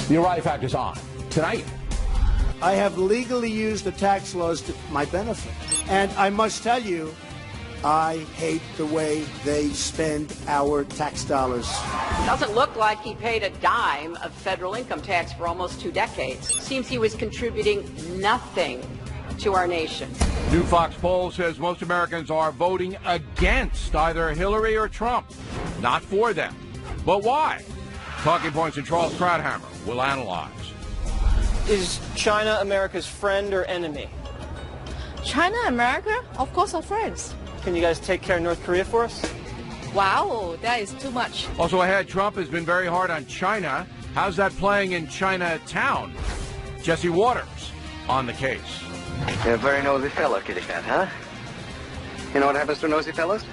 The O'Reilly Factor's on tonight. I have legally used the tax laws to my benefit. And I must tell you, I hate the way they spend our tax dollars. Doesn't look like he paid a dime of federal income tax for almost 2 decades. Seems he was contributing nothing to our nation. New Fox poll says most Americans are voting against either Hillary or Trump. Not for them. But why? Talking Points and Charles Krauthammer will analyze. Is China America's friend or enemy? China and America, of course, are friends. Can you guys take care of North Korea for us? Wow, that is too much. Also ahead, Trump has been very hard on China. How's that playing in Chinatown? Jesse Waters on the case. You're a very nosy fellow, kitty cat, huh? You know what happens to nosy fellows?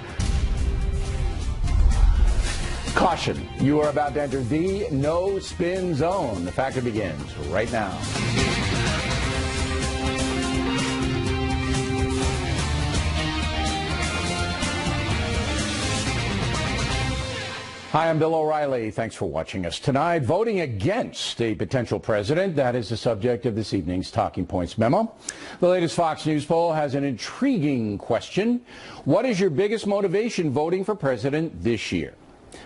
Caution, you are about to enter the no-spin zone. The Factor begins right now. Hi, I'm Bill O'Reilly. Thanks for watching us tonight. Voting against a potential president, that is the subject of this evening's Talking Points memo. The latest Fox News poll has an intriguing question. What is your biggest motivation voting for president this year?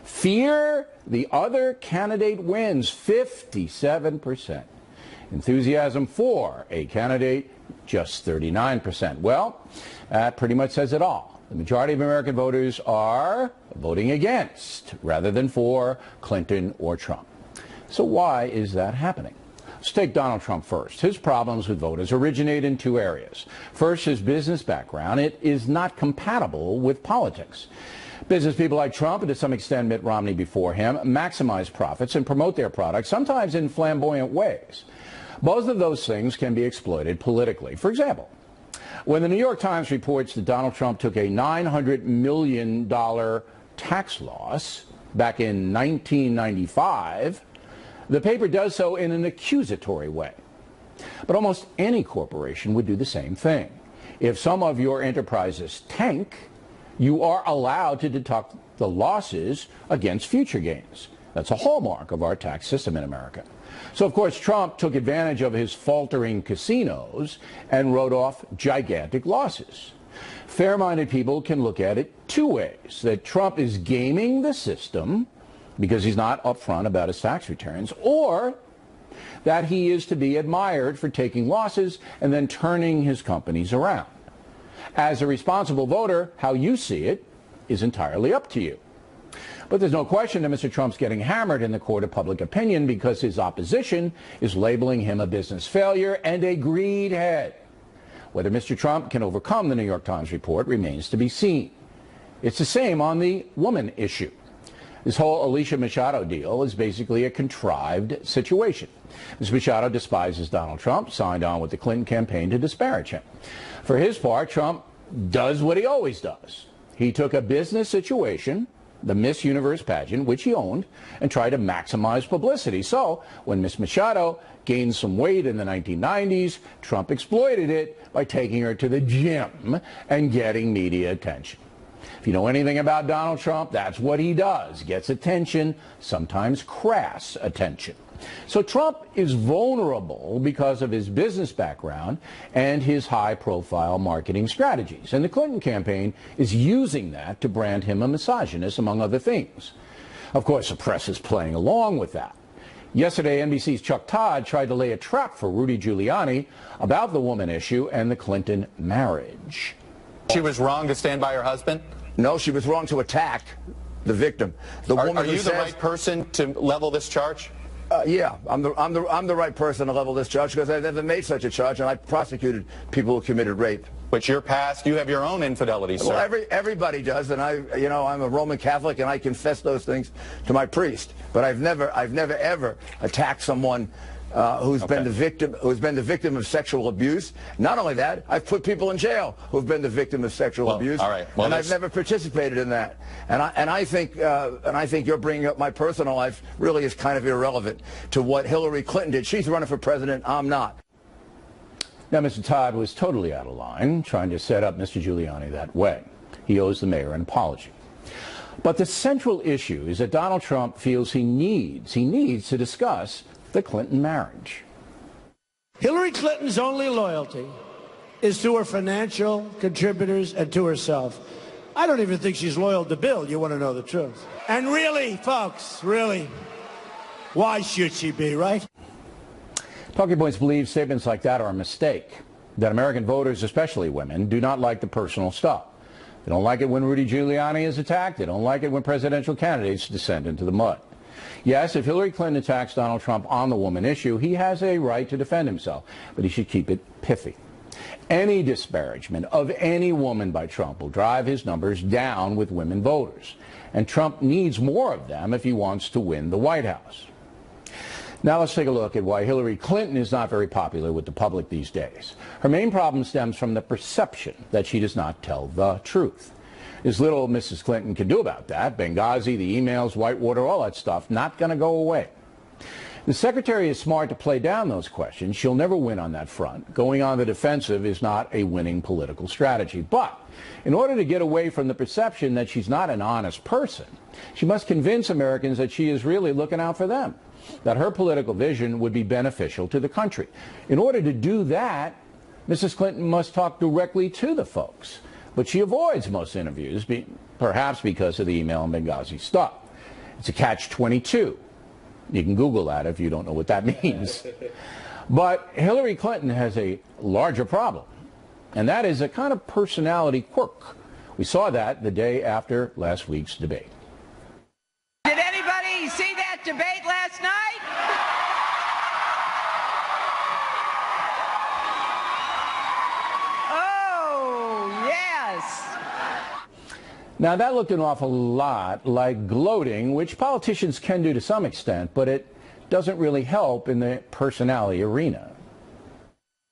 Fear the other candidate wins, 57%. Enthusiasm for a candidate, just 39%. Well, that pretty much says it all. The majority of American voters are voting against rather than for Clinton or Trump. So why is that happening? Let's take Donald Trump first. His problems with voters originate in 2 areas. First, his business background. It is not compatible with politics. Business people like Trump, and to some extent Mitt Romney before him, maximize profits and promote their products, sometimes in flamboyant ways. Both of those things can be exploited politically. For example, when the New York Times reports that Donald Trump took a $900 million tax loss back in 1995, the paper does so in an accusatory way. But almost any corporation would do the same thing. If some of your enterprises tank, you are allowed to deduct the losses against future gains. That's a hallmark of our tax system in America. So, of course, Trump took advantage of his faltering casinos and wrote off gigantic losses. Fair-minded people can look at it 2 ways: that Trump is gaming the system because he's not upfront about his tax returns, or that he is to be admired for taking losses and then turning his companies around. As a responsible voter, how you see it is entirely up to you. But there's no question that Mr. Trump's getting hammered in the court of public opinion because his opposition is labeling him a business failure and a greed head. Whether Mr. Trump can overcome the New York Times report remains to be seen. It's the same on the woman issue. This whole Alicia Machado deal is basically a contrived situation. Ms. Machado despises Donald Trump, signed on with the Clinton campaign to disparage him. For his part, Trump does what he always does. He took a business situation, the Miss Universe pageant, which he owned, and tried to maximize publicity. So when Miss Machado gained some weight in the 1990s, Trump exploited it by taking her to the gym and getting media attention. If you know anything about Donald Trump, that's what he does. Gets attention, sometimes crass attention. So Trump is vulnerable because of his business background and his high-profile marketing strategies. And the Clinton campaign is using that to brand him a misogynist, among other things. Of course, the press is playing along with that. Yesterday, NBC's Chuck Todd tried to lay a trap for Rudy Giuliani about the woman issue and the Clinton marriage. She was wrong to stand by her husband? No, she was wrong to attack the victim. Are you the right person to level this charge? Yeah, I'm the right person to level this charge because I've never made such a charge, and I prosecuted people who committed rape. But your past, you have your own infidelity, sir. Well, everybody does, and I'm a Roman Catholic, and I confess those things to my priest. But I've never ever attacked someone who's been the victim of sexual abuse. Not only that, I've put people in jail who've been the victim of sexual abuse. All right. Well, and I've never participated in that. And I think you're bringing up my personal life really is kind of irrelevant to what Hillary Clinton did. She's running for president. I'm not. Now, Mr. Todd was totally out of line trying to set up Mr. Giuliani that way. He owes the mayor an apology. But the central issue is that Donald Trump feels he needs to discuss the Clinton marriage. Hillary Clinton's only loyalty is to her financial contributors and to herself. I don't even think she's loyal to Bill. You want to know the truth. And really, folks, really, why should she be, right? Talking Points believes statements like that are a mistake, that American voters, especially women, do not like the personal stuff. They don't like it when Rudy Giuliani is attacked. They don't like it when presidential candidates descend into the mud. Yes, if Hillary Clinton attacks Donald Trump on the woman issue, he has a right to defend himself, but he should keep it pithy. Any disparagement of any woman by Trump will drive his numbers down with women voters. And Trump needs more of them if he wants to win the White House. Now let's take a look at why Hillary Clinton is not very popular with the public these days. Her main problem stems from the perception that she does not tell the truth. There's little Mrs. Clinton can do about that. Benghazi, the emails, Whitewater, all that stuff, not going to go away. The secretary is smart to play down those questions. She'll never win on that front. Going on the defensive is not a winning political strategy. But in order to get away from the perception that she's not an honest person, she must convince Americans that she is really looking out for them, that her political vision would be beneficial to the country. In order to do that, Mrs. Clinton must talk directly to the folks. But she avoids most interviews, perhaps because of the email and Benghazi stuff. It's a catch-22. You can Google that if you don't know what that means. But Hillary Clinton has a larger problem, and that is a kind of personality quirk. We saw that the day after last week's debate. Did anybody see that debate last night? Oh, yes. Now, that looked an awful lot like gloating, which politicians can do to some extent, but it doesn't really help in the personality arena.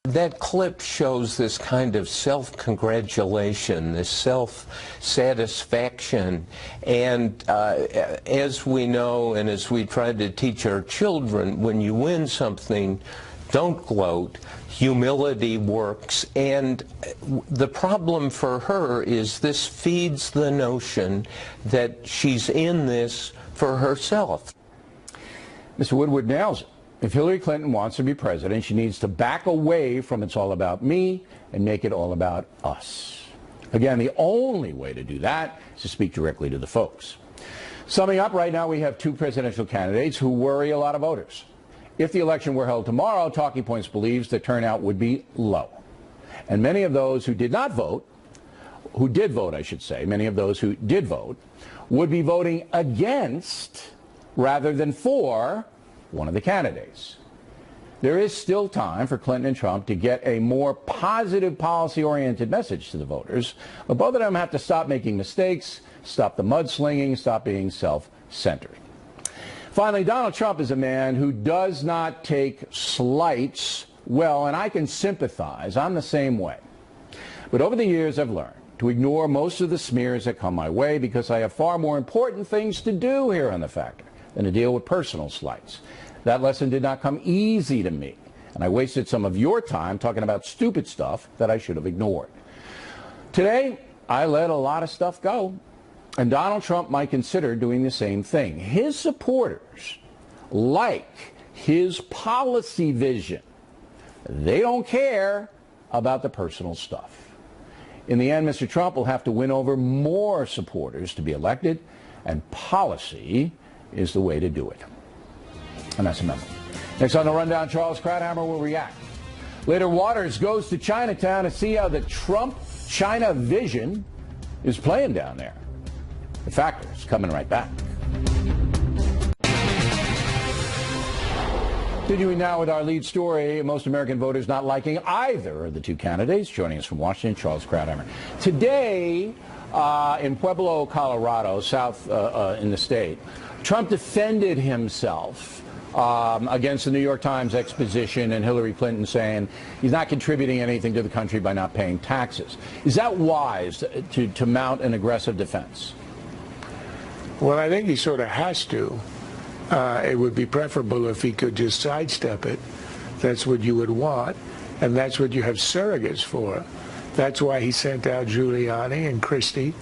That clip shows this kind of self-congratulation, this self-satisfaction, and as we know and as we try to teach our children, when you win something, don't gloat. Humility works, and the problem for her is this feeds the notion that she's in this for herself. Mr. Woodward nails it. If Hillary Clinton wants to be president, she needs to back away from it's all about me and make it all about us. Again, the only way to do that is to speak directly to the folks. Summing up, right now we have two presidential candidates who worry a lot of voters. If the election were held tomorrow, Talking Points believes the turnout would be low. And many of those who did not vote, who did vote, I should say, many of those who did vote, would be voting against rather than for one of the candidates. There is still time for Clinton and Trump to get a more positive policy-oriented message to the voters, but both of them have to stop making mistakes, stop the mudslinging, stop being self-centered. Finally, Donald Trump is a man who does not take slights well, and I can sympathize. I'm the same way. But over the years, I've learned to ignore most of the smears that come my way because I have far more important things to do here on The Factor than to deal with personal slights. That lesson did not come easy to me, and I wasted some of your time talking about stupid stuff that I should have ignored. Today, I let a lot of stuff go. And Donald Trump might consider doing the same thing. His supporters like his policy vision. They don't care about the personal stuff. In the end, Mr. Trump will have to win over more supporters to be elected, and policy is the way to do it. And that's a memo. Next on the Rundown, Charles Krauthammer will react. Later, Waters goes to Chinatown to see how the Trump-China vision is playing down there. The Factor is coming right back. Continuing now with our lead story, most American voters not liking either of the two candidates. Joining us from Washington, Charles Krauthammer. Today, in Pueblo, Colorado, south in the state, Trump defended himself against the New York Times exposition and Hillary Clinton saying he's not contributing anything to the country by not paying taxes. Is that wise to mount an aggressive defense? Well, I think he sort of has to. It would be preferable if he could just sidestep it. That's what you would want, and that's what you have surrogates for. That's why he sent out Giuliani and Christie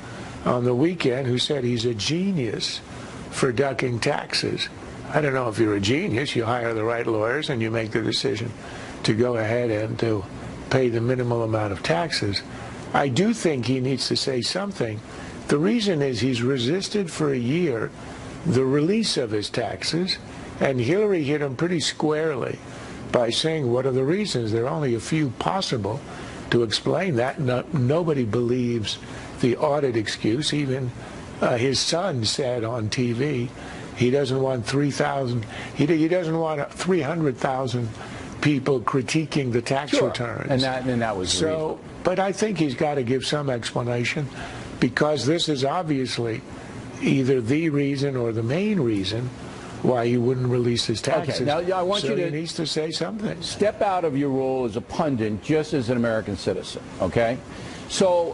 on the weekend, who said he's a genius for ducking taxes. I don't know if you're a genius. You hire the right lawyers and you make the decision to go ahead and to pay the minimal amount of taxes. I do think he needs to say something. The reason is he's resisted for a year the release of his taxes, and Hillary hit him pretty squarely by saying, what are the reasons? There are only a few possible to explain that. Nobody believes the audit excuse. Even his son said on TV he doesn't want 3,000. He doesn't want 300,000 people critiquing the tax returns. And that was so. But I think he's got to give some explanation, because this is obviously either the reason or the main reason why he wouldn't release his taxes. Okay, now I want you to... he needs to say something. Step out of your role as a pundit, just as an American citizen, okay? So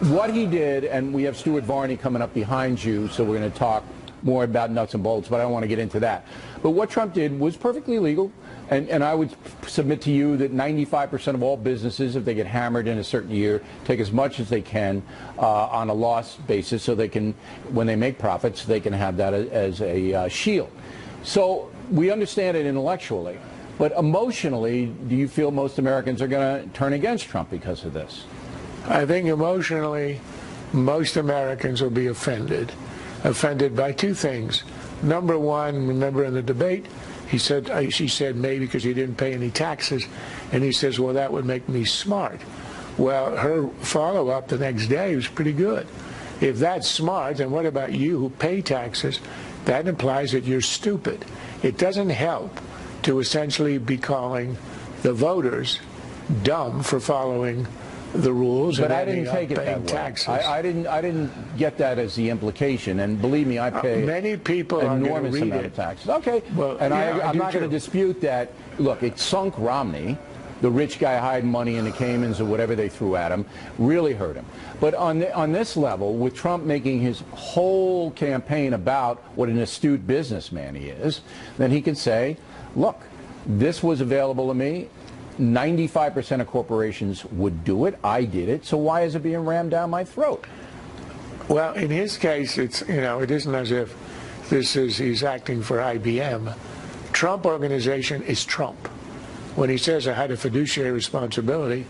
what he did, and we have Stuart Varney coming up behind you, so we're going to talk more about nuts and bolts, but I don't want to get into that. But what Trump did was perfectly legal, and I would submit to you that 95% of all businesses, if they get hammered in a certain year, take as much as they can on a loss basis, so they can, when they make profits, they can have that as a shield. So we understand it intellectually, but emotionally, do you feel most Americans are going to turn against Trump because of this? I think emotionally, most Americans will be offended by two things. Number one, remember in the debate, she said maybe because he didn't pay any taxes, and he says, well, that would make me smart. Well, her follow-up the next day was pretty good. If that's smart, then what about you who pay taxes? That implies that you're stupid. It doesn't help to essentially be calling the voters dumb for following the rules, but and I didn't take it that way. Taxes. I didn't get that as the implication, and believe me, I pay many people enormous amount of taxes. Okay, well, and yeah, I'm not going to dispute that. Look, it sunk Romney, the rich guy hiding money in the Caymans or whatever they threw at him, really hurt him. But on this level, with Trump making his whole campaign about what an astute businessman he is, then he can say, look, this was available to me. 95% of corporations would do it. I did it. So why is it being rammed down my throat? Well, in his case, it's, it isn't as if he's acting for IBM. Trump Organization is Trump. When he says I had a fiduciary responsibility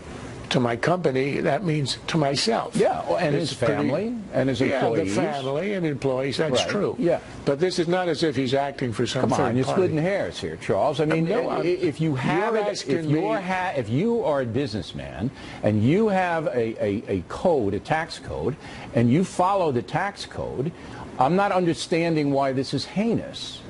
to my company, that means to myself. Yeah, and his family and his employees. Yeah, the family and employees, that's true. Yeah. But this is not as if he's acting for some third party. Come on, you're splitting hairs here, Charles. I mean, if you are a businessman and you have a code, a tax code, and you follow the tax code, I'm not understanding why this is heinous.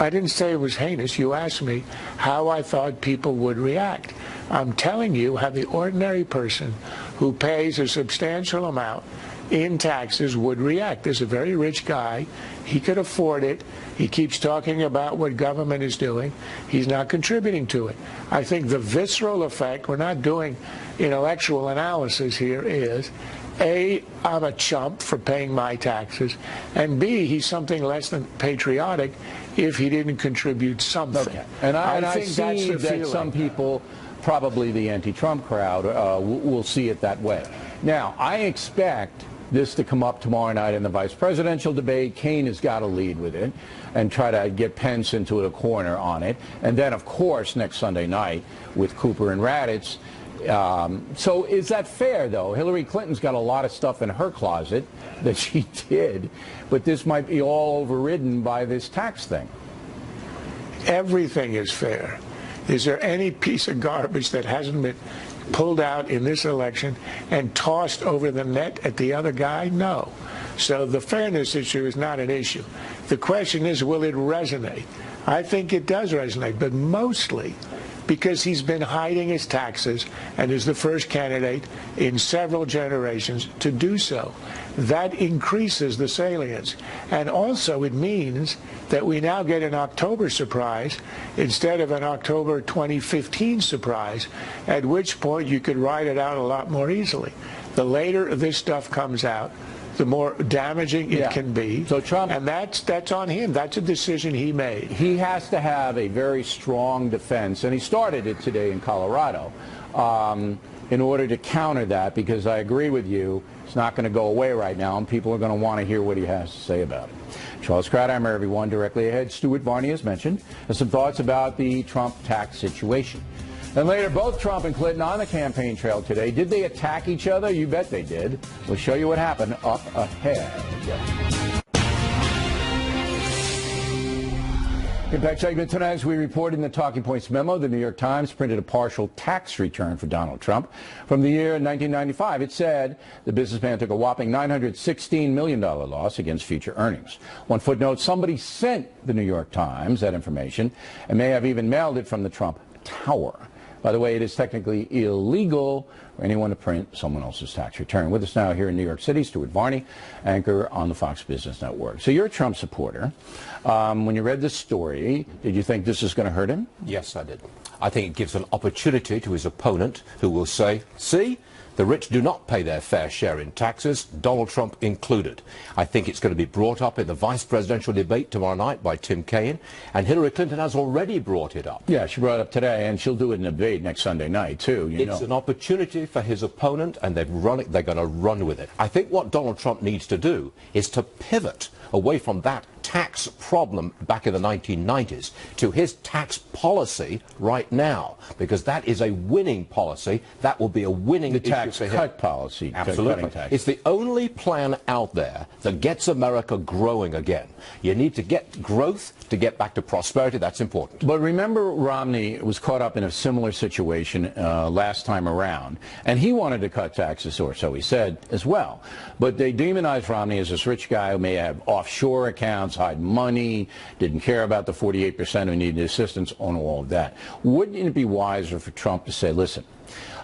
I didn't say it was heinous. You asked me how I thought people would react. I'm telling you how the ordinary person who pays a substantial amount in taxes would react. There's a very rich guy. He could afford it. He keeps talking about what government is doing. He's not contributing to it. I think the visceral effect, we're not doing intellectual analysis here, is A, I'm a chump for paying my taxes, and B, he's something less than patriotic if he didn't contribute something. Okay. And I see that some people, probably the anti-Trump crowd, will see it that way. Now, I expect this to come up tomorrow night in the vice presidential debate. Kaine has got to lead with it and try to get Pence into a corner on it. And then, of course, next Sunday night with Cooper and Raddatz. So is that fair, though? Hillary Clinton's got a lot of stuff in her closet that she did, but this might be all overridden by this tax thing. Everything is fair. Is there any piece of garbage that hasn't been pulled out in this election and tossed over the net at the other guy? No. So the fairness issue is not an issue. The question is, will it resonate? I think it does resonate, but mostly because he's been hiding his taxes and is the first candidate in several generations to do so. That increases the salience. And also it means that we now get an October surprise instead of an October 2015 surprise, at which point you could ride it out a lot more easily. The later this stuff comes out, the more damaging it can be. So Trump, and that's on him. That's a decision he made. He has to have a very strong defense, and he started it today in Colorado, in order to counter that, because I agree with you, It's not going to go away right now, and people are going to want to hear what he has to say about it. Charles Krauthammer, everyone. Directly ahead, Stuart, Varney, as mentioned, and some thoughts about the Trump tax situation. And later, both Trump and Clinton on the campaign trail today. Did they attack each other? You bet they did. We'll show you what happened up ahead. Impact segment tonight, as we report in the Talking Points memo, the New York Times printed a partial tax return for Donald Trump from the year 1995. It said the businessman took a whopping $916 million loss against future earnings. One footnote, somebody sent the New York Times that information and may have even mailed it from the Trump Tower. By the way, it is technically illegal for anyone to print someone else's tax return. With us now here in New York City, Stuart Varney, anchor on the Fox Business Network. So you're a Trump supporter. When you read this story, did you think this is going to hurt him? Yes, I did. I think it gives an opportunity to his opponent, who will say, see, the rich do not pay their fair share in taxes, Donald Trump included. I think it's going to be brought up in the vice presidential debate tomorrow night by Tim Kaine, and Hillary Clinton has already brought it up. Yeah, she brought it up today, and she'll do it in a debate next Sunday night, too. It's an opportunity for his opponent, and they're going to run with it. I think what Donald Trump needs to do is to pivot away from that tax problem back in the 1990s to his tax policy right now, because that is a winning policy. That will be a winning issue for him. The tax cut policy. Absolutely. It's the only plan out there that gets America growing again. You need to get growth to get back to prosperity. That's important. But remember, Romney was caught up in a similar situation last time around, and he wanted to cut taxes, or so he said, as well. But they demonized Romney as this rich guy who may have offshore accounts, hide money, didn't care about the 48% who needed assistance on all of that. Wouldn't it be wiser for Trump to say, listen,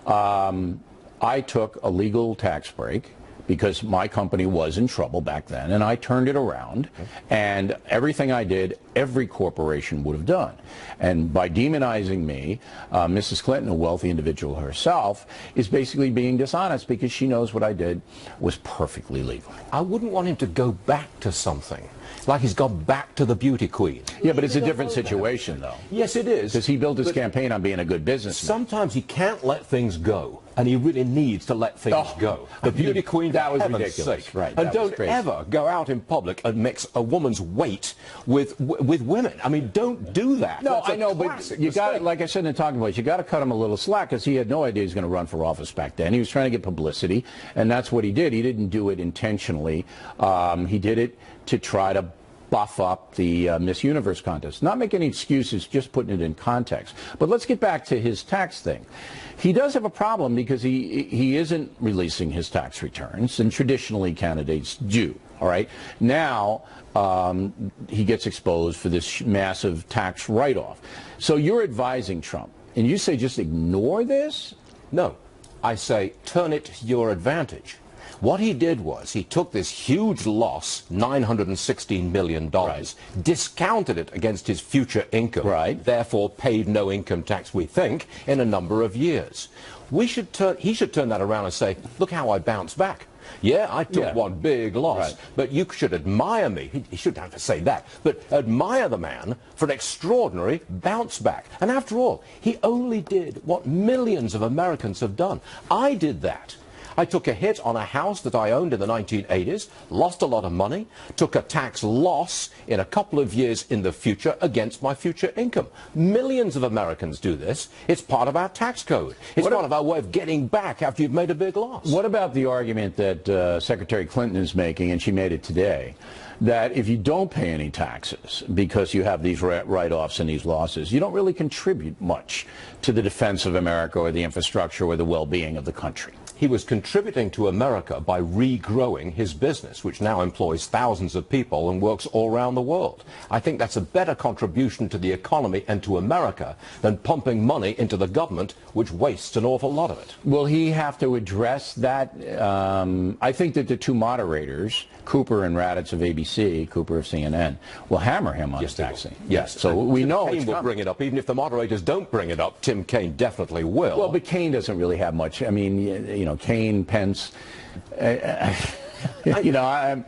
I took a legal tax break because my company was in trouble back then, and I turned it around, and everything I did, every corporation would have done. And by demonizing me, Mrs. Clinton, a wealthy individual herself, is basically being dishonest because she knows what I did was perfectly legal. I wouldn't want him to go back to something like he's gone back to the beauty queen. Yeah, but it's a different situation, though. Yes, it is. Because he built his campaign on being a good businessman. Sometimes he can't let things go, and he really needs to let things go. The beauty queen, that was ridiculous. Sake. Right, and don't ever go out in public and mix a woman's weight with women. I mean, don't do that. No, I know, but you got, like I said in the talking points, you got to cut him a little slack, because he had no idea he was going to run for office back then. He was trying to get publicity, and that's what he did. He didn't do it intentionally. He did it to try to buff up the Miss Universe contest. Not making any excuses, just putting it in context. But let's get back to his tax thing. He does have a problem because he isn't releasing his tax returns, and traditionally candidates do. All right. Now he gets exposed for this massive tax write-off. So you're advising Trump, and you say just ignore this? No. I say turn it to your advantage. What he did was he took this huge loss, $916 million, discounted it against his future income, therefore paid no income tax, we think, in a number of years. He should turn that around and say, look how I bounced back. Yeah, I took one big loss, but you should admire me. He shouldn't have to say that, but admire the man for an extraordinary bounce back. And after all, he only did what millions of Americans have done. I did that. I took a hit on a house that I owned in the 1980s, lost a lot of money, took a tax loss in a couple of years in the future against my future income. Millions of Americans do this. It's part of our tax code. It's part of our way of getting back after you've made a big loss. What about the argument that Secretary Clinton is making, and she made it today, that if you don't pay any taxes because you have these write-offs and these losses, you don't really contribute much to the defense of America or the infrastructure or the well-being of the country? He was contributing to America by regrowing his business, which now employs thousands of people and works all around the world. I think that's a better contribution to the economy and to America than pumping money into the government, which wastes an awful lot of it. Will he have to address that? I think that the two moderators, Cooper and Raditz of ABC, Cooper of CNN, will hammer him on his taxing. Yes, so we know Kaine will bring it up. Even if the moderators don't bring it up, Tim Kaine definitely will. Well, but Kaine doesn't really have much. I mean, you know, Kaine, Pence. You know,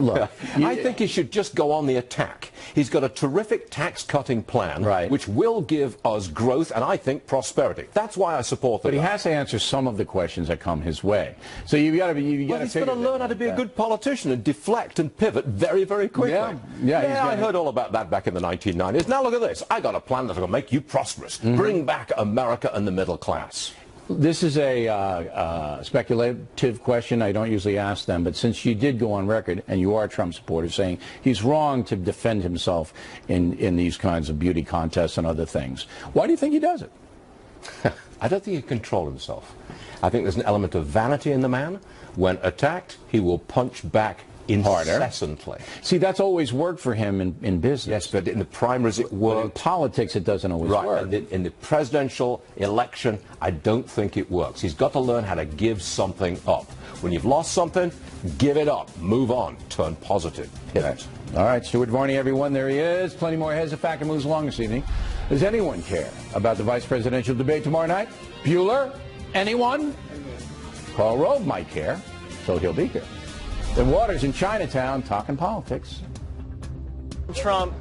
look. I think he should just go on the attack. He's got a terrific tax-cutting plan, which will give us growth and I think prosperity. That's why I support the But he has to answer some of the questions that come his way. So you've got to he's got to learn how to be a good politician and deflect and pivot very, very quickly. Yeah, I heard all about that back in the 1990s. Now look at this. I got a plan that will make you prosperous. Bring back America and the middle class. This is a speculative question. I don't usually ask them, but since you did go on record, and you are a Trump supporter, saying he's wrong to defend himself in these kinds of beauty contests and other things, why do you think he does it? I don't think he can control himself. I think there's an element of vanity in the man. When attacked, he will punch back incessantly. See, that's always worked for him in business. Yes, but in the primaries it worked. But in politics, it doesn't always work. And in the presidential election, I don't think it works. He's got to learn how to give something up. When you've lost something, give it up. Move on. Turn positive. Pivot. All right, Stuart Varney, everyone. There he is. Plenty more Heads of Fact and moves along this evening. Does anyone care about the vice presidential debate tomorrow night? Bueller? Anyone? Karl Rove might care, so he'll be here. Then Waters in Chinatown talking politics. Trump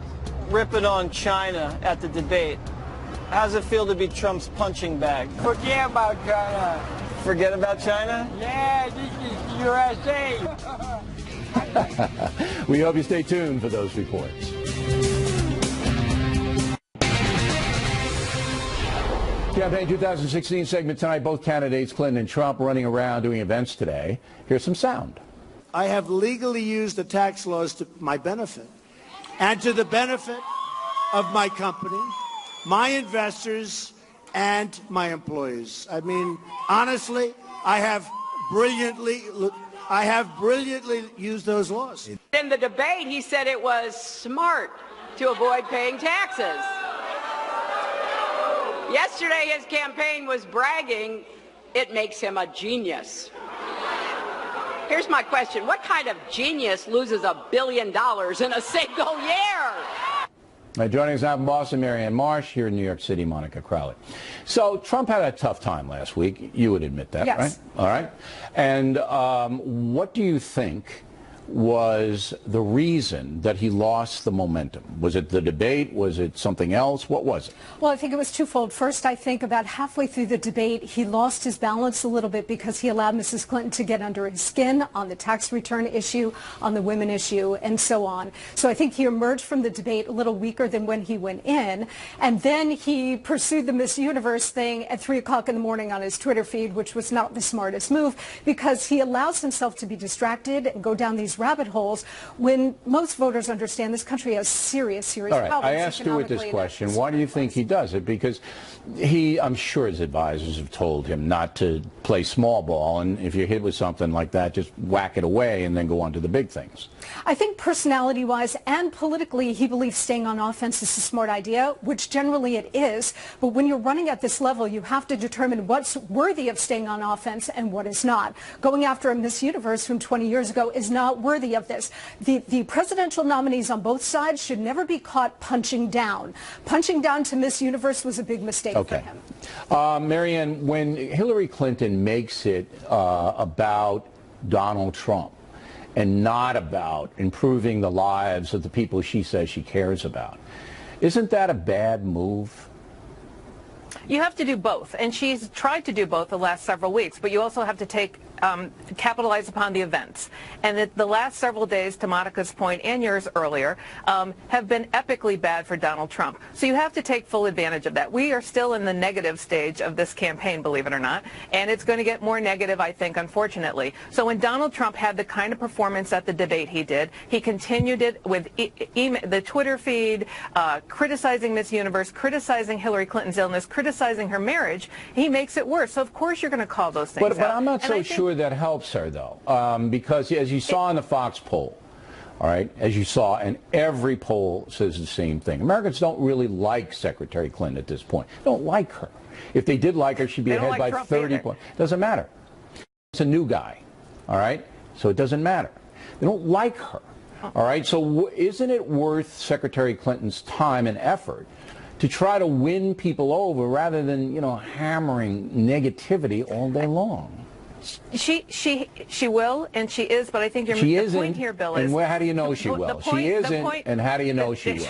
ripping on China at the debate. How does it feel to be Trump's punching bag? Forget about China. Forget about China? Yeah, this is USA. We hope you stay tuned for those reports. Campaign 2016 segment tonight. Both candidates, Clinton and Trump, running around doing events today. Here's some sound. I have legally used the tax laws to my benefit and to the benefit of my company, my investors, and my employees. I mean, honestly, I have brilliantly used those laws. In the debate, he said it was smart to avoid paying taxes. Yesterday, his campaign was bragging it makes him a genius. Here's my question. What kind of genius loses $1 billion in a single year? Joining us now from Boston, Marianne Marsh. Here in New York City, Monica Crowley. So Trump had a tough time last week. You would admit that, yes. Right? All right. And what do you think was the reason that he lost the momentum? Was it the debate? Was it something else? What was it? Well, I think it was twofold. First, I think about halfway through the debate, he lost his balance a little bit because he allowed Mrs. Clinton to get under his skin on the tax return issue, on the women issue, and so on. So I think he emerged from the debate a little weaker than when he went in. And then he pursued the Miss Universe thing at 3 o'clock in the morning on his Twitter feed, which was not the smartest move because he allows himself to be distracted and go down these rabbit holes when most voters understand this country has serious problems. I asked Stuart this question. Why do you think he does it? Because I'm sure his advisors have told him not to play small ball, and if you're hit with something like that, just whack it away and then go on to the big things. I think personality-wise and politically, he believes staying on offense is a smart idea, which generally it is. But when you're running at this level, you have to determine what's worthy of staying on offense and what is not. Going after a Miss Universe from 20 years ago is not worthy of this. The presidential nominees on both sides should never be caught punching down. Punching down to Miss Universe was a big mistake for him. Marianne, when Hillary Clinton makes it about Donald Trump and not about improving the lives of the people she says she cares about, isn't that a bad move? You have to do both, and she's tried to do both the last several weeks, but you also have to capitalize upon the events. And the last several days, to Monica's point and yours earlier, have been epically bad for Donald Trump. So you have to take full advantage of that. We are still in the negative stage of this campaign, believe it or not, and it's going to get more negative, I think, unfortunately. So when Donald Trump had the kind of performance at the debate he did, he continued it with the Twitter feed, criticizing Miss Universe, criticizing Hillary Clinton's illness, criticizing her marriage. He makes it worse. So of course you're going to call those things out. But I'm not so sure that helps her, though, because as you saw in the Fox poll, all right, as you saw, and every poll says the same thing. Americans don't really like Secretary Clinton at this point. They don't like her. If they did like her, she'd be ahead by 30 points. Doesn't matter. It's a new guy, all right? So it doesn't matter. They don't like her, all right? So isn't it worth Secretary Clinton's time and effort to try to win people over rather than, hammering negativity all day long? She will, and she is, but I think the point here, Bill, is... And how do you know she will? She isn't, and how do you know she will?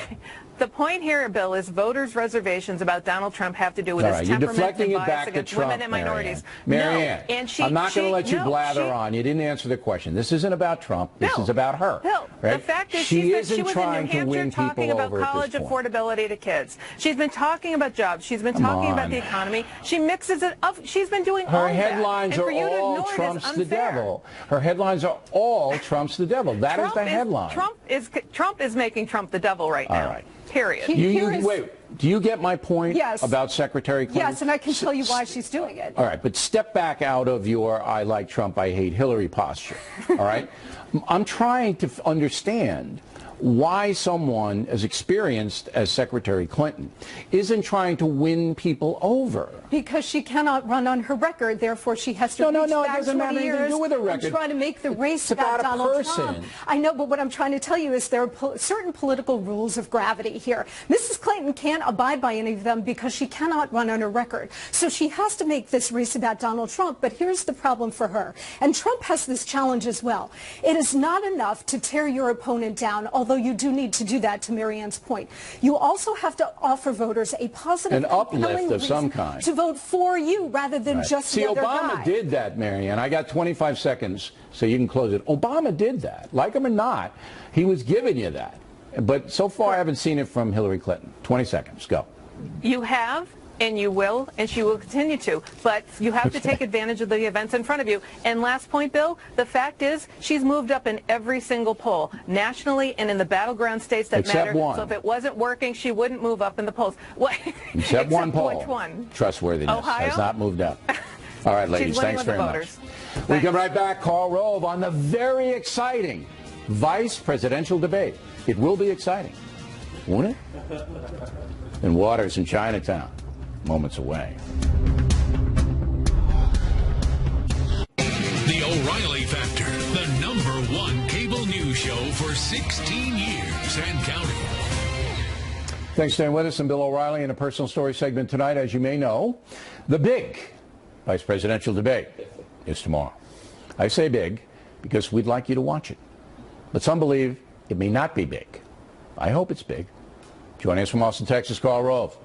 The point here, Bill, is voters' reservations about Donald Trump have to do with his temperament and bias against women and minorities. Marianne, no, and I'm not going to let you blather on. You didn't answer the question. This isn't about Trump. This is about her. Bill, right? the fact is she was in New Hampshire talking about college affordability to kids. She's been talking about jobs. She's been talking about the economy. She mixes it up. She's been doing all that. Her headlines are all Trump's the devil. Her headlines are all Trump's the devil. That is the headline. Trump is making Trump the devil right now. All right. Period. Wait, do you get my point about Secretary Clinton? Yes, and I can tell you why she's doing it. All right, but step back out of your I like Trump, I hate Hillary posture. All right? I'm trying to understand why someone as experienced as Secretary Clinton isn't trying to win people over. Because she cannot run on her record, therefore she has to reach back 20 years to do with a record. and try to make the race about Donald Trump. I know, but what I'm trying to tell you is there are certain political rules of gravity here. Mrs. Clinton can't abide by any of them because she cannot run on her record. So she has to make this race about Donald Trump, but here's the problem for her. And Trump has this challenge as well. It is not enough to tear your opponent down, although you do need to do that, to Marianne's point. You also have to offer voters a positive, an uplift of some kind to vote for you rather than just the other guy. Obama did that, Marianne. I got 25 seconds so you can close it. Obama did that. Like him or not, he was giving you that. But so far I haven't seen it from Hillary Clinton. 20 seconds. Go. You have, and you will, and she will continue to. But you have to take advantage of the events in front of you. And last point, Bill, the fact is she's moved up in every single poll, nationally and in the battleground states that Except matter. one. So if it wasn't working, she wouldn't move up in the polls. Except one poll. Which one? Trustworthiness Ohio? has not moved up. All right, ladies, thanks very much. We come right back. Karl Rove on the very exciting vice presidential debate. It will be exciting, won't it? And Waters in Chinatown. Moments away. The O'Reilly Factor, the #1 cable news show for 16 years and counting. Thanks for staying with us. I'm Bill O'Reilly in a personal story segment tonight. As you may know, the big vice presidential debate is tomorrow. I say big because we'd like you to watch it. But some believe it may not be big. I hope it's big. Joining us from Austin, Texas, Karl Rove.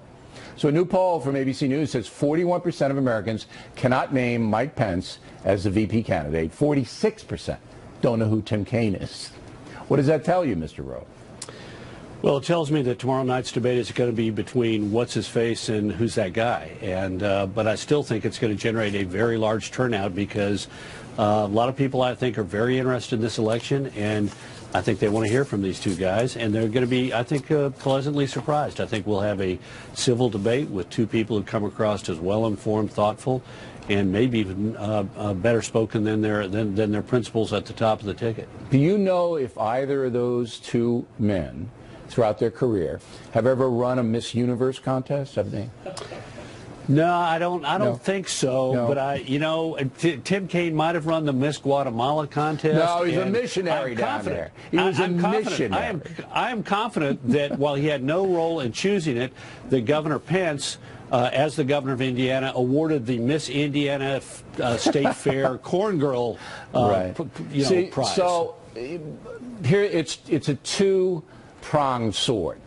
So a new poll from ABC News says 41% of Americans cannot name Mike Pence as the VP candidate. 46% don't know who Tim Kaine is. What does that tell you, Mr. Rove? Well, it tells me that tomorrow night's debate is going to be between what's his face and who's that guy. And but I still think it's going to generate a very large turnout because a lot of people, I think, are very interested in this election, and I think they want to hear from these two guys, and they're going to be, I think, pleasantly surprised. I think we'll have a civil debate with two people who come across as well-informed, thoughtful, and maybe even better spoken than their principals at the top of the ticket. Do you know if either of those two men, throughout their career, have ever run a Miss Universe contest? Have they? No, I don't think so. No. But Tim Kaine might have run the Miss Guatemala contest. No, he's a missionary down there. He was a missionary. I am confident that while he had no role in choosing it, that Governor Pence, as the governor of Indiana, awarded the Miss Indiana State Fair Corn Girl prize. So here it's a two-pronged sword.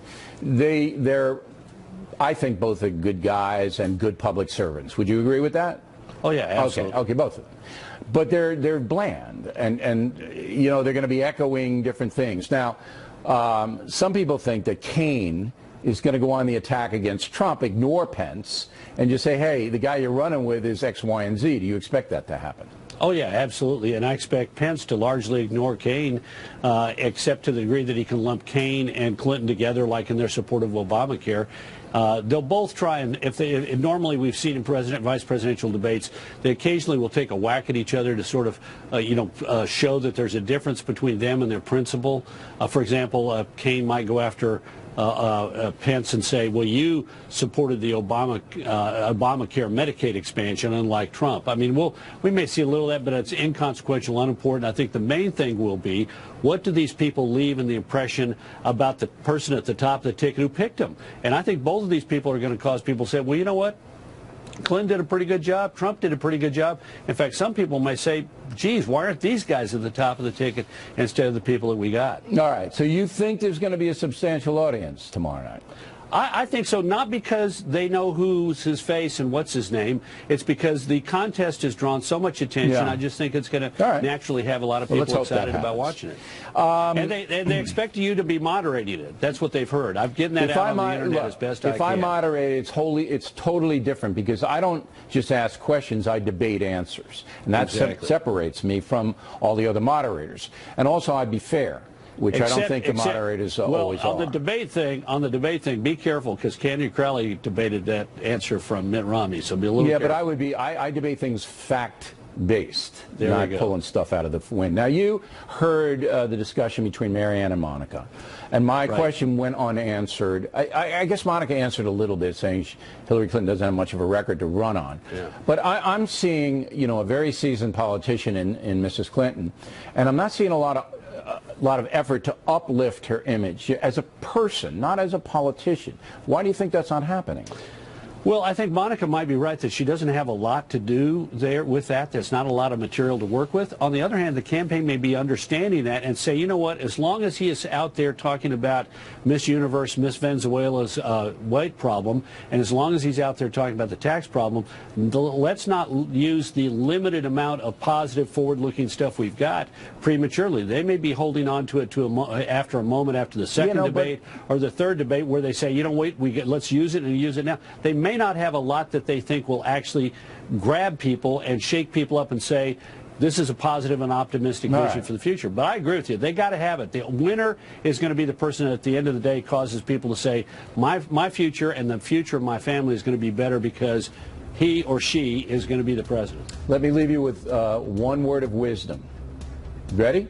They're I think both are good guys and good public servants. Would you agree with that? Oh yeah, absolutely. Okay, both of them. But they're bland, and you know they're going to be echoing different things. Now, some people think that Kaine is going to go on the attack against Trump, ignore Pence, and just say, hey, the guy you're running with is X, Y, and Z. Do you expect that to happen? Oh, yeah, absolutely. And I expect Pence to largely ignore Kaine, except to the degree that he can lump Kaine and Clinton together, like in their support of Obamacare. They'll both try, and normally we've seen in vice presidential debates, they occasionally will take a whack at each other to sort of, show that there's a difference between them and their principle. For example, Kaine might go after Pence and say, well, you supported the Obamacare Medicaid expansion, unlike Trump. I mean, we may see a little of that, but it's inconsequential, unimportant. I think the main thing will be, what do these people leave in the impression about the person at the top of the ticket who picked them? And I think both of these people are going to cause people to say, well, you know what? Clinton did a pretty good job. Trump did a pretty good job. In fact, some people may say, geez, why aren't these guys at the top of the ticket instead of the people that we got? All right. So you think there's going to be a substantial audience tomorrow night? I think so, not because they know who's his face and what's his name. It's because the contest has drawn so much attention. Yeah. I just think it's going to naturally have a lot of people excited about watching it. And they expect you to be moderating it. That's what they've heard. I've given that out on the internet as best I can. If I moderate, it's totally different because I don't just ask questions, I debate answers. And that separates me from all the other moderators. And also, I'd be fair, which I don't think the moderators always are. On the debate thing, be careful because Candy Crowley debated that answer from Mitt Romney, so be a little careful. But I debate things fact-based, not you go. pulling stuff out of the wind. Now, you heard the discussion between Marianne and Monica, and my question went unanswered. I guess Monica answered a little bit, saying Hillary Clinton doesn't have much of a record to run on. Yeah. But I'm seeing, a very seasoned politician in Mrs. Clinton, and I'm not seeing a lot of effort to uplift her image as a person, not as a politician. Why do you think that's not happening? Well, I think Monica might be right that she doesn't have a lot to do there with that. There's not a lot of material to work with. On the other hand, the campaign may be understanding that and say, you know what, as long as he is out there talking about Miss Universe, Miss Venezuela's weight problem, and as long as he's out there talking about the tax problem, let's not use the limited amount of positive, forward-looking stuff we've got prematurely. They may be holding on to it after a moment after the second debate or the third debate where they say, wait, let's use it and use it now. They may not have a lot that they think will actually grab people and shake people up and say, this is a positive and optimistic vision for the future. But I agree with you. They got to have it. The winner is going to be the person that at the end of the day causes people to say, my future and the future of my family is going to be better because he or she is going to be the president. Let me leave you with one word of wisdom. Ready?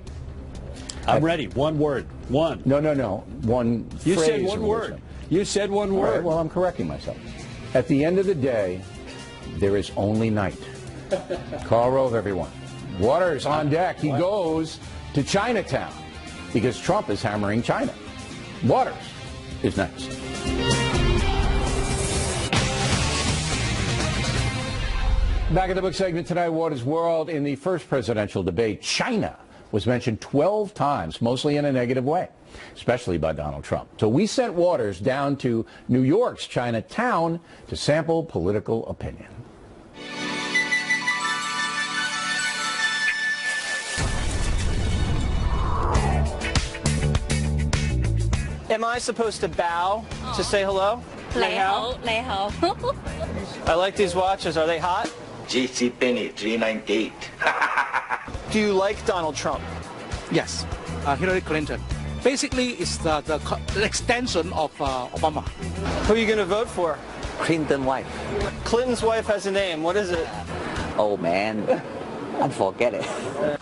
I'm ready. One word. One. No. One phrase. You said one word. You said one word. Right, well, I'm correcting myself. At the end of the day, there is only night. Karl Rove, everyone. Waters on deck. He goes to Chinatown because Trump is hammering China. Waters is next. Back at the book segment tonight, Waters World. In the first presidential debate, China was mentioned 12 times, mostly in a negative way, especially by Donald Trump. So we sent Waters down to New York's Chinatown to sample political opinion. Am I supposed to bow to say hello? 你好，你好。 I like these watches. Are they hot? JC Penney 398. Do you like Donald Trump? Yes, Hillary Clinton. Basically, it's the extension of Obama. Who are you going to vote for? Clinton's wife. Clinton's wife has a name. What is it? Oh, man. I forget it.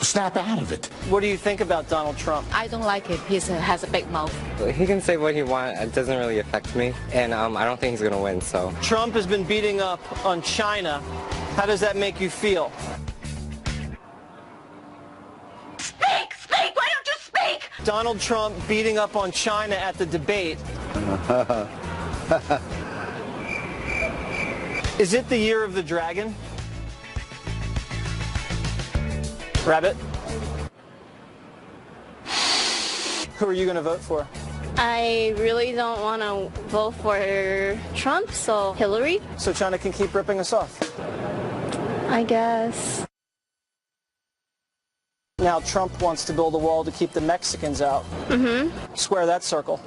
Snap out of it. What do you think about Donald Trump? I don't like it. He has a big mouth. He can say what he wants. It doesn't really affect me. And I don't think he's going to win, so. Trump has been beating up on China. How does that make you feel? Speak! Speak! Why don't you speak? Donald Trump beating up on China at the debate. Is it the year of the dragon? Rabbit? Who are you going to vote for? I really don't want to vote for Trump, so Hillary. So China can keep ripping us off? I guess. Now Trump wants to build a wall to keep the Mexicans out. Mm-hmm. Square that circle.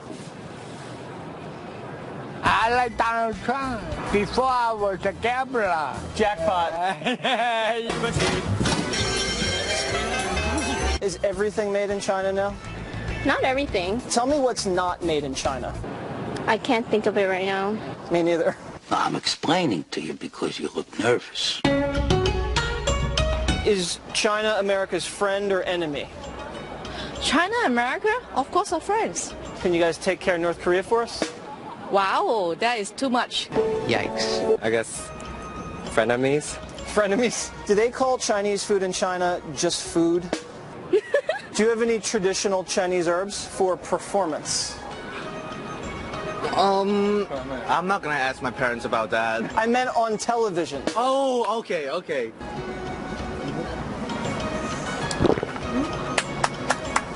I like Donald Trump. Before I was a gambler. Jackpot. Is everything made in China now? Not everything. Tell me what's not made in China. I can't think of it right now. Me neither. I'm explaining to you because you look nervous. Is China America's friend or enemy? China, America? Of course are friends. Can you guys take care of North Korea for us? Wow, that is too much. Yikes. I guess frenemies? Frenemies? Do they call Chinese food in China just food? Do you have any traditional Chinese herbs for performance? I'm not gonna ask my parents about that. I meant on television. Oh, okay, okay.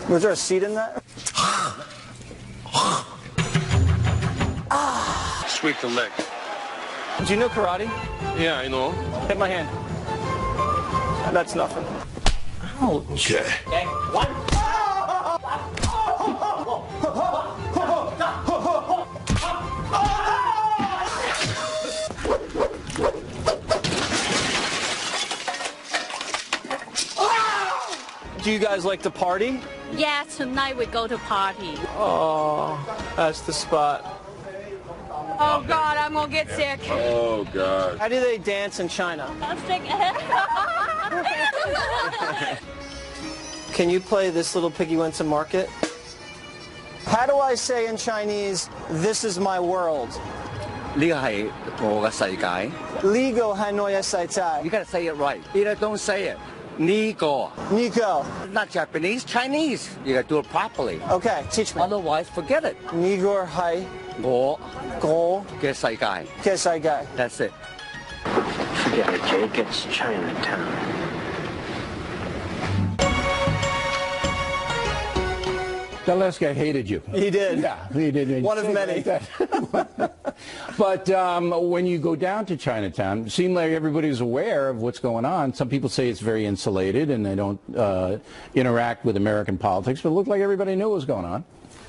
Was there a seed in that? Sweep the leg. Do you know karate? Yeah, I know. Hit my hand. That's nothing. Ouch. Okay. One. Do you guys like to party? Yeah, tonight we go to party. Oh, that's the spot. Oh God, I'm gonna get sick. Oh God. How do they dance in China? I'm sick. Can you play This Little Piggy Went to Market? How do I say in Chinese, this is my world? 呢個係我嘅世界。 Ligo Hanoi Saitai. You gotta say it right. You don't say it. Nigo. Nigo. Not Japanese, Chinese. You gotta do it properly. Okay, teach me. Otherwise, forget it. Nigor Hai. 我 Go. 嘅世界。 Kesaigai. That's it. Forget it, Jake. It's Chinatown. That last guy hated you. He did. Yeah, he did. One of many. But when you go down to Chinatown, it seems like everybody's aware of what's going on. Some people say it's very insulated and they don't interact with American politics, but it looked like everybody knew what was going on.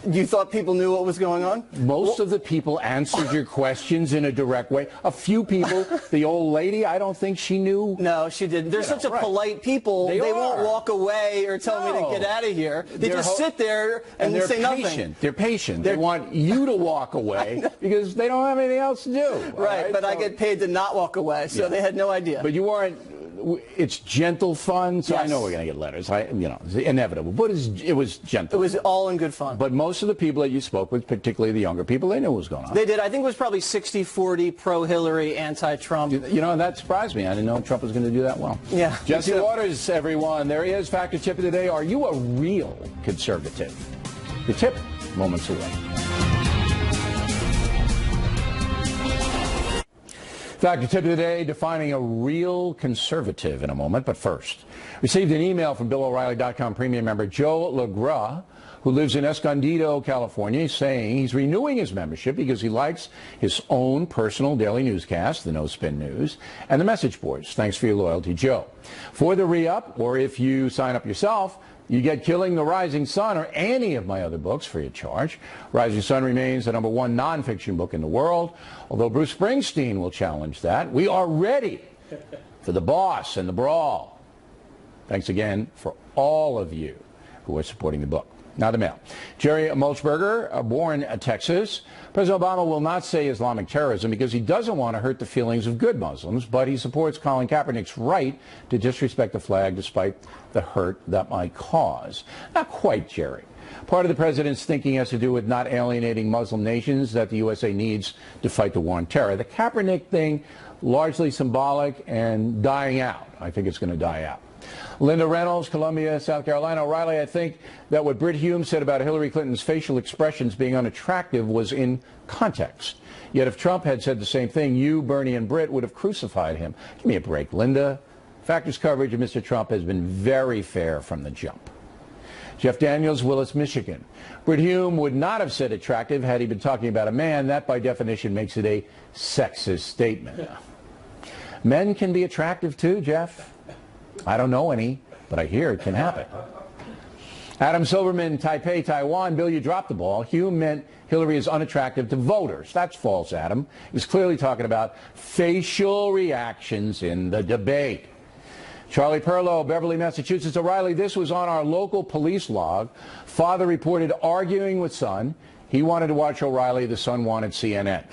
You thought people knew what was going on? Most of the people answered your questions in a direct way. A few people, the old lady, I don't think she knew. No, she didn't. They're such a polite people. They won't walk away or tell me to get out of here. They just sit there and they're say patient. nothing. They're patient. They want you to walk away because they don't have anything else to do. Right, but I get paid to not walk away, so they had no idea. But you weren't. It's gentle fun, so Yes. I know we're going to get letters. It's inevitable. But it was gentle. It was all in good fun. But most of the people that you spoke with, particularly the younger people, they knew what was going on. They did. I think it was probably 60-40 pro-Hillary, anti-Trump. You know, that surprised me. I didn't know Trump was going to do that well. Yeah. Jesse Waters, everyone. There he is. Factor tip of the day. Are you a real conservative? The tip, moments away. Factor tip of the day, defining a real conservative in a moment. But first, received an email from BillO'Reilly.com premium member Joe LaGras, who lives in Escondido, California, saying he's renewing his membership because he likes his own personal daily newscast, the No Spin News, and the message boards. Thanks for your loyalty, Joe. For the re-up, or if you sign up yourself, you get Killing the Rising Sun or any of my other books free of charge. Rising Sun remains the #1 nonfiction book in the world, although Bruce Springsteen will challenge that. We are ready for the boss and the brawl. Thanks again for all of you who are supporting the book. Now the mail. Jerry Mulchberger, born in Texas. President Obama will not say Islamic terrorism because he doesn't want to hurt the feelings of good Muslims, but he supports Colin Kaepernick's right to disrespect the flag despite the hurt that might cause. Not quite, Jerry. Part of the president's thinking has to do with not alienating Muslim nations that the USA needs to fight the war on terror. The Kaepernick thing, largely symbolic and dying out. I think it's going to die out. Linda Reynolds, Columbia, South Carolina. O'Reilly, I think that what Brit Hume said about Hillary Clinton's facial expressions being unattractive was in context. Yet if Trump had said the same thing, you, Bernie, and Brit would have crucified him. Give me a break, Linda. Factor's coverage of Mr. Trump has been very fair from the jump. Jeff Daniels, Willis, Michigan. Brit Hume would not have said attractive had he been talking about a man. That, by definition, makes it a sexist statement. Men can be attractive too, Jeff. I don't know any, but I hear it can happen. Adam Silverman, Taipei, Taiwan. Bill, you dropped the ball. Hume meant Hillary is unattractive to voters. That's false, Adam. He was clearly talking about facial reactions in the debate. Charlie Perlow, Beverly, Massachusetts. O'Reilly, this was on our local police log. Father reported arguing with son. He wanted to watch O'Reilly. The son wanted CNN.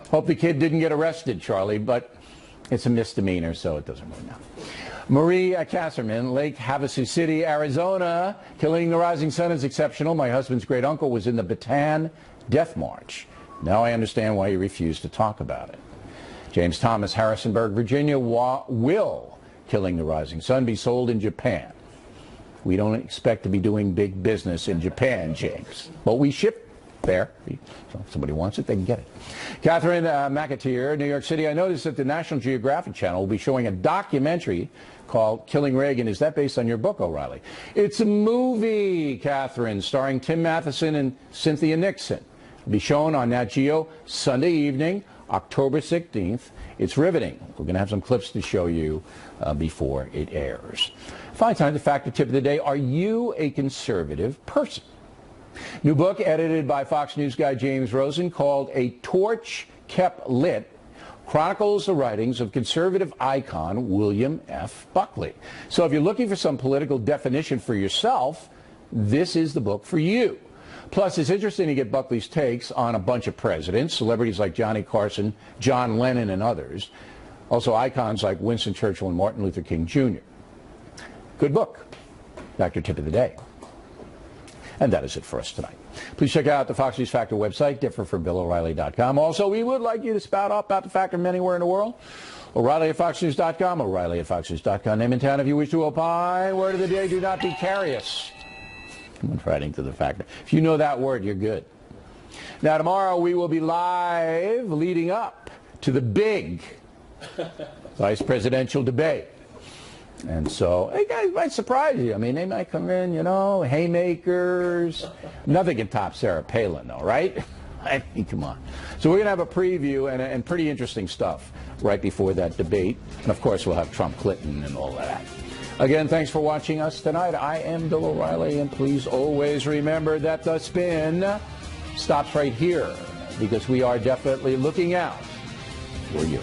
Hope the kid didn't get arrested, Charlie, but it's a misdemeanor, so it doesn't really matter. Marie Kasserman, Lake Havasu City, Arizona. Killing the Rising Sun is exceptional. My husband's great uncle was in the Bataan Death March. Now I understand why he refused to talk about it. James Thomas, Harrisonburg, Virginia. Will Killing the Rising Sun be sold in Japan? We don't expect to be doing big business in Japan, James. But we ship Fair. So if somebody wants it, they can get it. Catherine McAteer, New York City. I noticed that the National Geographic Channel will be showing a documentary called Killing Reagan. Is that based on your book, O'Reilly? It's a movie, Catherine, starring Tim Matheson and Cynthia Nixon. It'll be shown on Nat Geo Sunday evening, October 16th. It's riveting. We're going to have some clips to show you before it airs. Finally, time the factor tip of the day. Are you a conservative person? New book edited by Fox News guy James Rosen called A Torch Kept Lit chronicles the writings of conservative icon William F. Buckley. So if you're looking for some political definition for yourself, this is the book for you. Plus, it's interesting to get Buckley's takes on a bunch of presidents, celebrities like Johnny Carson, John Lennon, and others. Also icons like Winston Churchill and Martin Luther King Jr. Good book. Factor tip of the day. And that is it for us tonight. Please check out the Fox News Factor website, differentfrombillO'Reilly.com. Also, we would like you to spout up about the Factor from anywhere in the world. O'Reilly at FoxNews.com, O'Reilly at FoxNews.com. Name and town if you wish to opine. Word of the day, do not be curious. When writing to the Factor. If you know that word, you're good. Now, tomorrow we will be live leading up to the big vice presidential debate. And so, hey guys, might surprise you. I mean, they might come in, you know, haymakers. Nothing can top Sarah Palin, though, right? I mean, come on. So we're going to have a preview and pretty interesting stuff right before that debate. And, of course, we'll have Trump, Clinton, and all of that. Again, thanks for watching us tonight. I am Bill O'Reilly, and please always remember that the spin stops right here because we are definitely looking out for you.